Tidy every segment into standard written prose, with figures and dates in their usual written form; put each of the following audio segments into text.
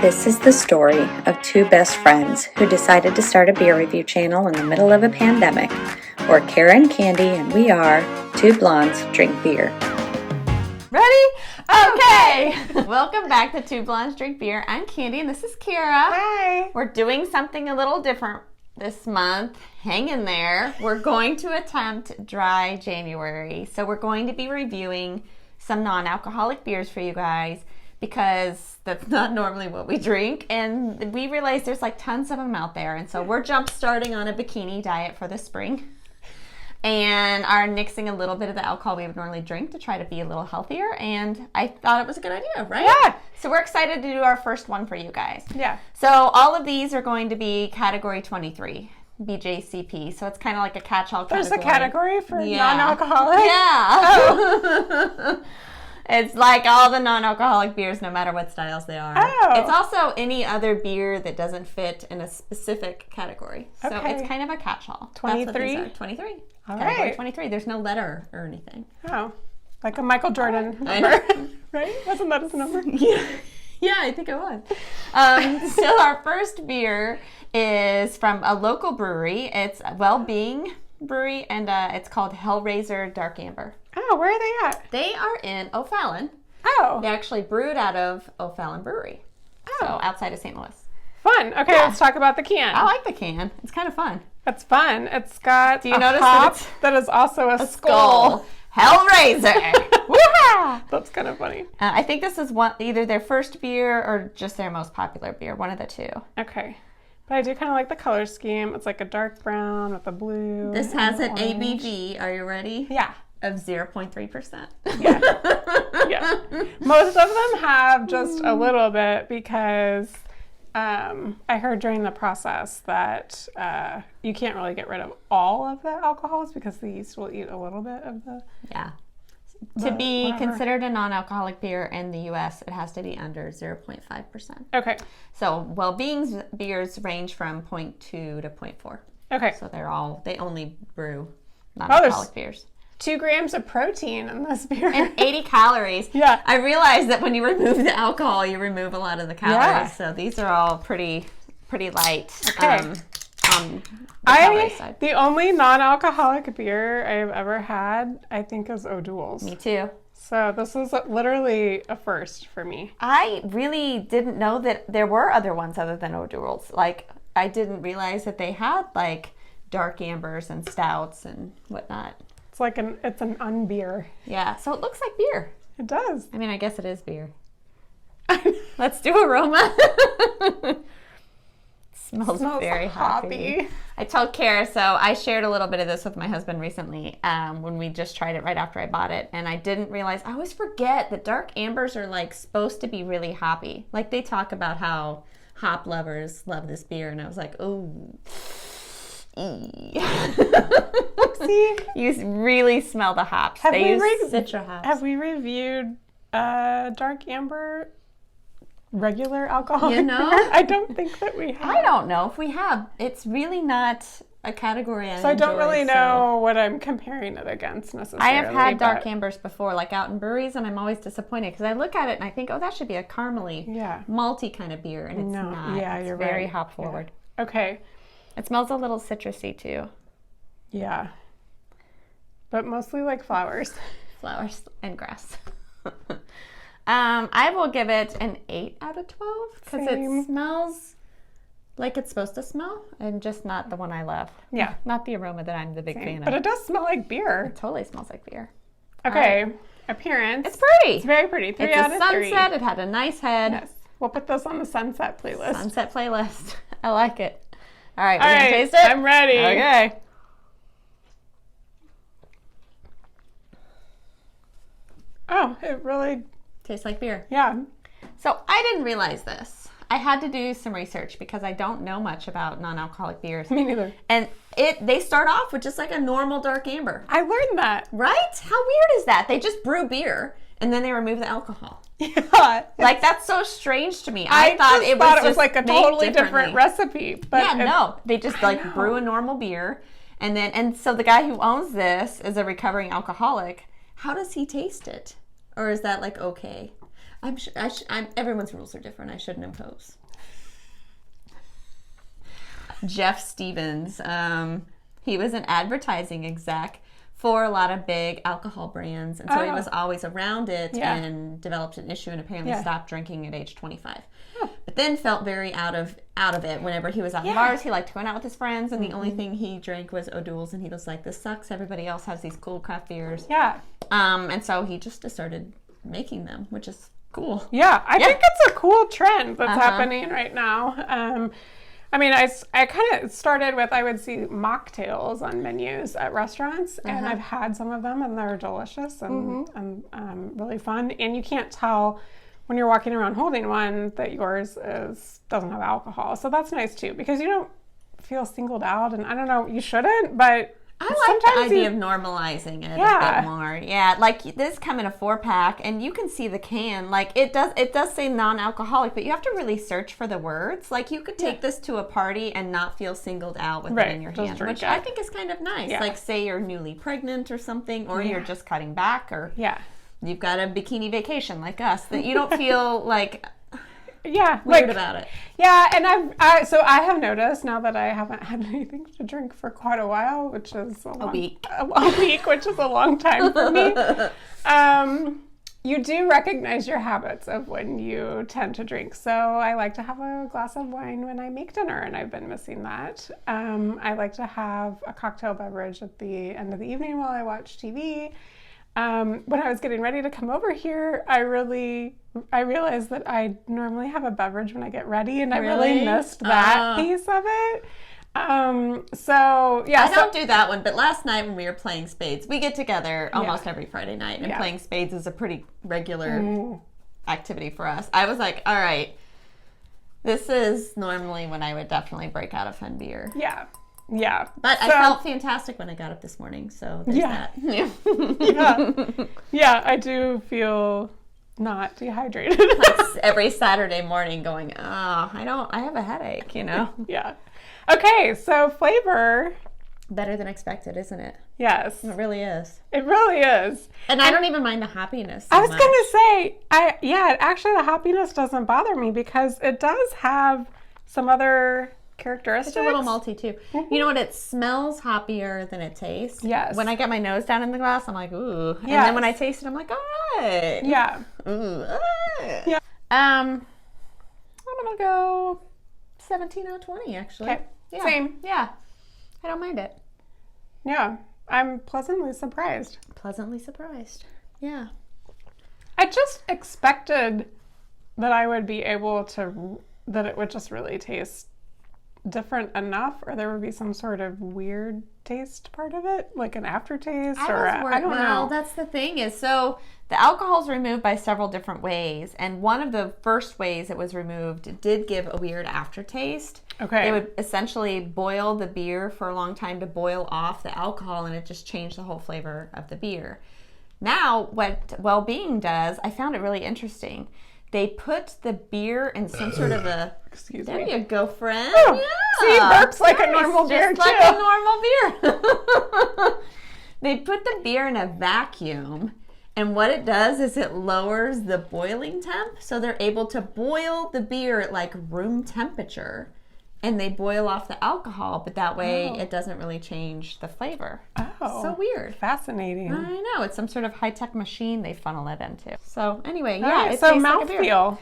This is the story of two best friends who decided to start a beer review channel in the middle of a pandemic. We're Kara and Candy, and we are Two Blondes Drink Beer. Ready? Okay! Welcome back to Two Blondes Drink Beer. I'm Candy, and this is Kara. Hi! We're doing something a little different this month. Hang in there. We're going to attempt dry January. So we're going to be reviewing some non-alcoholic beers for you guys, because that's not normally what we drink, and we realize there's like tons of them out there, and so we're jump starting on a bikini diet for the spring and are nixing a little bit of the alcohol we would normally drink to try to be a little healthier, and I thought it was a good idea, right? Yeah. So we're excited to do our first one for you guys. Yeah. So all of these are going to be category 23. BJCP, so it's kind of like a catch-all category. There's a category for non-alcoholic? Yeah. Oh. It's like all the non-alcoholic beers, no matter what styles they are. Oh. It's also any other beer that doesn't fit in a specific category. So Okay. It's kind of a catch-all. 23? 23. All Category right. 23. There's no letter or anything. Oh. Like a Michael Jordan I number. know. Right? Wasn't that his number? Yeah, I think it was. So our first beer is from a local brewery. It's WellBeing Brewery, and it's called Hellraiser Dark Amber. Oh, where are they at? They are in O'Fallon. Oh. They actually brewed out of O'Fallon Brewery. So outside of St. Louis. Fun. Okay, let's talk about the can. I like the can. It's kind of fun. It's fun. It's got Do you a notice hop that it's that is also a skull? Hellraiser. Woo-ha! That's kind of funny. I think this is either their first beer or just their most popular beer. One of the two. Okay. But I do kind of like the color scheme. It's like a dark brown with a blue. This has an orange. ABV. Are you ready? Yeah. Of 0.3%. Yeah. Yeah. Most of them have just a little bit because I heard during the process that you can't really get rid of all of the alcohols because the yeast will eat a little bit of the... Yeah. To be whatever. considered a non-alcoholic beer in the U.S., it has to be under 0.5%. Okay. So WellBeing's beers range from 0.2 to 0.4. Okay. So they only brew non-alcoholic beers. 2 grams of protein in this beer. And 80 calories. Yeah. I realized that when you remove the alcohol, you remove a lot of the calories. Yeah. So these are all pretty light. Okay. On the calorie side. The only non-alcoholic beer I've ever had, I think, is O'Doul's. Me too. So this is literally a first for me. I really didn't know that there were other ones other than O'Doul's. Like, I didn't realize that they had like dark ambers and stouts and whatnot. It's like it's an unbeer. Yeah, so it looks like beer. It does. I mean, I guess it is beer. Let's do aroma. Smells very hoppy. I told Kara, so I shared a little bit of this with my husband recently when we just tried it right after I bought it, and I didn't realize, I always forget that dark ambers are like supposed to be really hoppy. Like they talk about how hop lovers love this beer, and I was like, ooh. See? You really smell the hops. They use citra hops. Have we reviewed dark amber regular alcohol? You know? I don't think that we have. I don't know if we have. It's really not a category I So I don't enjoy, really know what I'm comparing it against necessarily. I have had dark ambers before, like out in breweries, and I'm always disappointed because I look at it and I think, oh, that should be a caramely, malty kind of beer, and it's not. Yeah, it's you're very right. hop forward. Yeah. Okay. It smells a little citrusy too. Yeah. But mostly like flowers. Flowers and grass. I will give it an 8 out of 12 because it smells like it's supposed to smell, and just not the one I love. Yeah. Not the aroma that I'm the big fan of. But it does smell like beer. It totally smells like beer. Okay. Appearance. It's pretty. It's very pretty. 3 It's out a of 3. sunset. It had a nice head. Yes. We'll put this on the sunset playlist. Sunset playlist. I like it. All right. All We're right. gonna taste it? I'm ready. Okay. Oh, it really... Tastes like beer. Yeah. So I didn't realize this. I had to do some research because I don't know much about non-alcoholic beers. Me neither. And they start off with just like a normal dark amber. I learned that. Right? How weird is that? They just brew beer and then they remove the alcohol. Yeah. Like, that's so strange to me. I thought just it thought was it was like a made totally differently. different recipe. But No. They just brew a normal beer. And so the guy who owns this is a recovering alcoholic. How does he taste it? Or is that like okay? Everyone's rules are different. I shouldn't impose. Jeff Stevens, he was an advertising exec for a lot of big alcohol brands, and so he was always around it and developed an issue and apparently stopped drinking at age 25. But then felt very out of it whenever he was out in bars. He liked going out with his friends, and the only thing he drank was O'Doul's, and he was like, this sucks. Everybody else has these cool craft beers. Yeah. And so he just started making them, which is cool. Yeah, I think it's a cool trend that's happening right now. I mean, I kind of started with, I would see mocktails on menus at restaurants, and I've had some of them, and they're delicious and really fun. And you can't tell when you're walking around holding one that yours doesn't have alcohol. So that's nice too, because you don't feel singled out. And I don't know, you shouldn't, but I like the idea of normalizing it a bit more. Yeah, like this come in a 4-pack, and you can see the can. Like it does say non-alcoholic, but you have to really search for the words. Like you could take this to a party and not feel singled out with it in your hand, which I think is kind of nice. Yeah. Like say you're newly pregnant or something, or you're just cutting back, or you've got a bikini vacation like us, that you don't feel like weird about it. Yeah, and I have noticed now that I haven't had anything to drink for quite a while, which is a week, which is a long time for me. You do recognize your habits of when you tend to drink. So I like to have a glass of wine when I make dinner, and I've been missing that. I like to have a cocktail beverage at the end of the evening while I watch TV. When I was getting ready to come over here, I realized that I normally have a beverage when I get ready, and I really missed that piece of it. I don't do that one, but last night when we were playing spades, we get together almost every Friday night, and playing spades is a pretty regular activity for us. I was like, all right, this is normally when I would definitely break out a fun beer. Yeah. But I felt fantastic when I got up this morning, so there's that. I do feel not dehydrated. Every Saturday morning going, I have a headache, Yeah. Okay, so flavor. Better than expected, isn't it? Yes. It really is. It really is. And I don't even mind the hoppiness so I was going to say, actually the hoppiness doesn't bother me because it does have some other characteristics. It's a little malty too. You know what? It smells hoppier than it tastes. Yes. When I get my nose down in the glass, I'm like, ooh. Yes. And then when I taste it, I'm like, all right. Yeah. Ooh. Yeah. I'm gonna go 17 out of 20 actually. Okay. Yeah. Same. Yeah. I don't mind it. Yeah. I'm pleasantly surprised. Yeah. I just expected that I would be able that it would just really taste different enough, or there would be some sort of weird taste part of it, like an aftertaste, I don't know. That's the thing is, so the alcohol is removed by several different ways, and one of the first ways it was removed did give a weird aftertaste. Okay. They would essentially boil the beer for a long time to boil off the alcohol, and it just changed the whole flavor of the beer. Now, what WellBeing does, I found it really interesting. They put the beer in some sort of a... Excuse me. There you go, friend. Oh, see, Burps like a normal beer, just too. like a normal beer. They put the beer in a vacuum, and what it does is it lowers the boiling temp, so they're able to boil the beer at like room temperature, and they boil off the alcohol, but that way it doesn't really change the flavor. Oh. So weird. Fascinating. I know. It's some sort of high-tech machine they funnel it into. So anyway, it so tastes mouthfeel. Like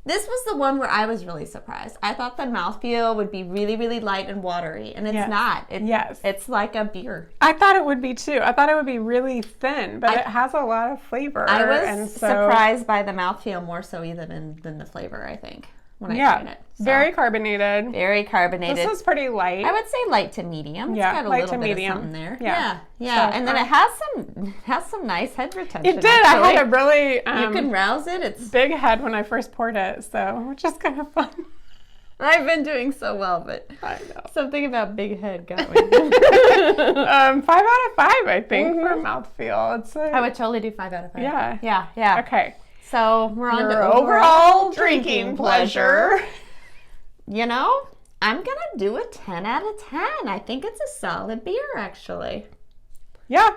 this was the one where I was really surprised. I thought the mouthfeel would be really, really light and watery, and it's not. It's like a beer. I thought it would be too. I thought it would be really thin, but it has a lot of flavor. I was surprised by the mouthfeel more so even than the flavor, I think. When I tried it. So, very carbonated. This was pretty light. I would say light to medium. It's got a little bit of something there. Yeah. So, and then it has some nice head retention. It did. Actually. I had a really you can rouse it. It's big head when I first poured it, so which is kind of fun. I've been doing so well, but I know something about big head got me. 5 out of 5, I think, for mouthfeel. I would totally do 5 out of 5. Yeah. Okay. So we're on to overall drinking pleasure. I'm going to do a 10 out of 10. I think it's a solid beer, actually. Yeah,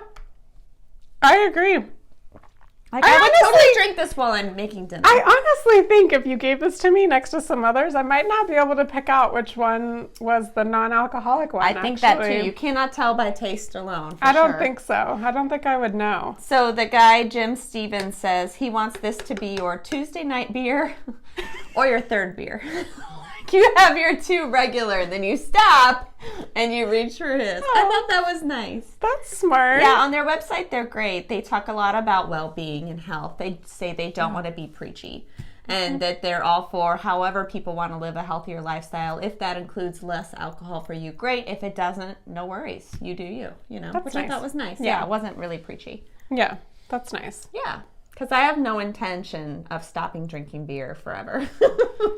I agree. Like, I would totally drink this while I'm making dinner. I honestly think if you gave this to me next to some others, I might not be able to pick out which one was the non-alcoholic one. I think that too. You cannot tell by taste alone. I don't think so. I don't think I would know. So the guy, Jim Stevens, says he wants this to be your Tuesday night beer or your third beer. You have your 2 regular, and then you stop and you reach for his. I thought that was nice. That's smart. Yeah, on their website, they're great. They talk a lot about well-being and health. They say they don't want to be preachy, and that they're all for however people want to live a healthier lifestyle. If that includes less alcohol for you, great. If it doesn't, no worries. You do you, That's which nice. I thought was nice. Yeah, it wasn't really preachy. Yeah, that's nice. Yeah. Because I have no intention of stopping drinking beer forever.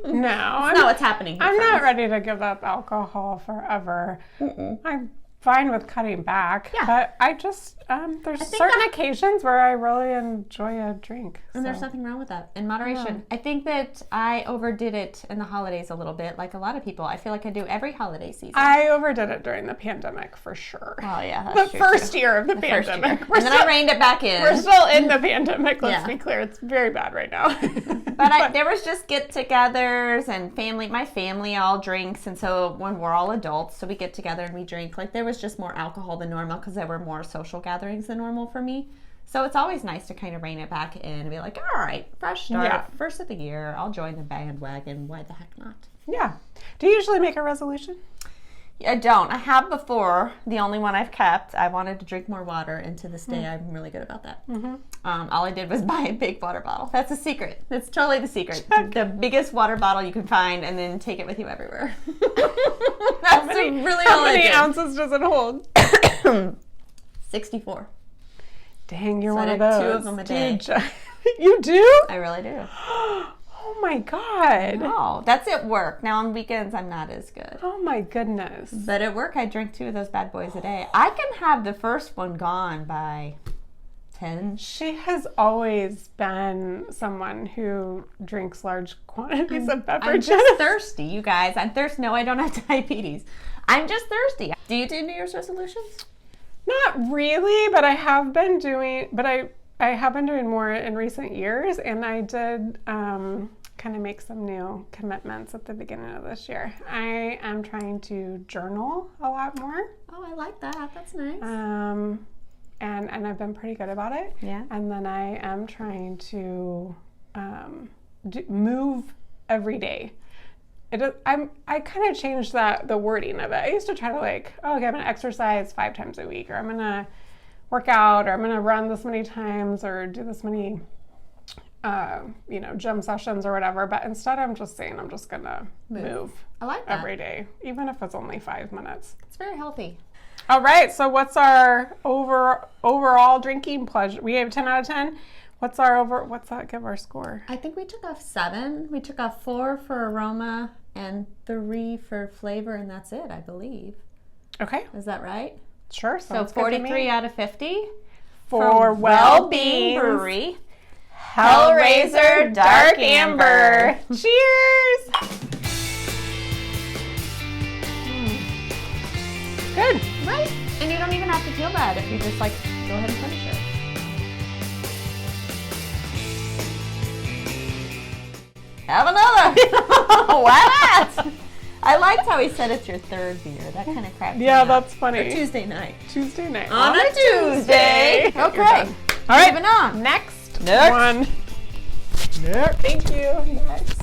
No. That's not what's happening here, I'm not friends. ready to give up alcohol forever. I'm fine with cutting back. Yeah. But I just, there's certain occasions where I really enjoy a drink. And there's nothing wrong with that. In moderation. Yeah. I think that I overdid it in the holidays a little bit, like a lot of people. I feel like I do every holiday season. I overdid it during the pandemic, for sure. Oh, yeah, that's the first year of the pandemic. And then I reined it back in. We're still in the pandemic, let's be clear. It's very bad right now. But there was just get-togethers and my family all drinks. And so when we're all adults, so we get together and we drink. Like, there was just more alcohol than normal because there were more social gatherings than normal for me. So it's always nice to kind of rein it back in and be like, all right, fresh start, first of the year, I'll join the bandwagon. Why the heck not? Yeah. Do you usually make a resolution? I don't. I have before. The only one I've kept. I wanted to drink more water, and to this day, I'm really good about that. All I did was buy a big water bottle. That's a secret. That's totally the secret. The biggest water bottle you can find, and then take it with you everywhere. That's really all I did. How many ounces does it hold? 64. Dang, you're So one I of did those. 2 of them a day. You do? I really do. Oh my God. Oh, that's at work. Now on weekends, I'm not as good. Oh my goodness. But at work, I drink 2 of those bad boys a day. I can have the first one gone by 10. She has always been someone who drinks large quantities of beverages. I'm just thirsty, you guys. I'm thirsty. No, I don't have diabetes. I'm just thirsty. Do you do New Year's resolutions? Not really, but I have been doing more in recent years, and I did kind of make some new commitments at the beginning of this year. I am trying to journal a lot more. Oh, I like that. That's nice. And I've been pretty good about it. Yeah. And then I am trying to move every day. I kind of changed the wording of it. I used to try to okay, I'm going to exercise 5 times a week, or I'm going to work out, or I'm going to run this many times, or do this many, gym sessions or whatever. But instead, I'm just saying I'm just going to move. I like that. Every day, even if it's only 5 minutes. It's very healthy. All right. So what's our overall drinking pleasure? We gave 10 out of 10. What's that give our score? I think we took off 7. We took off 4 for aroma and 3 for flavor, and that's it, I believe. Okay. Is that right? Sure. So 43 out of 50 for WellBeing Brewery. Hellraiser Dark Amber. Cheers. Good. Right? And you don't even have to feel bad if you just go ahead and finish it. Have another. Why not? I liked how he said it's your 3rd beer. That kind of cracked me up. That's funny. Or Tuesday night. Tuesday night. On a Tuesday. Okay. All right. Moving on. Next Next. one. Next. Thank you. Next.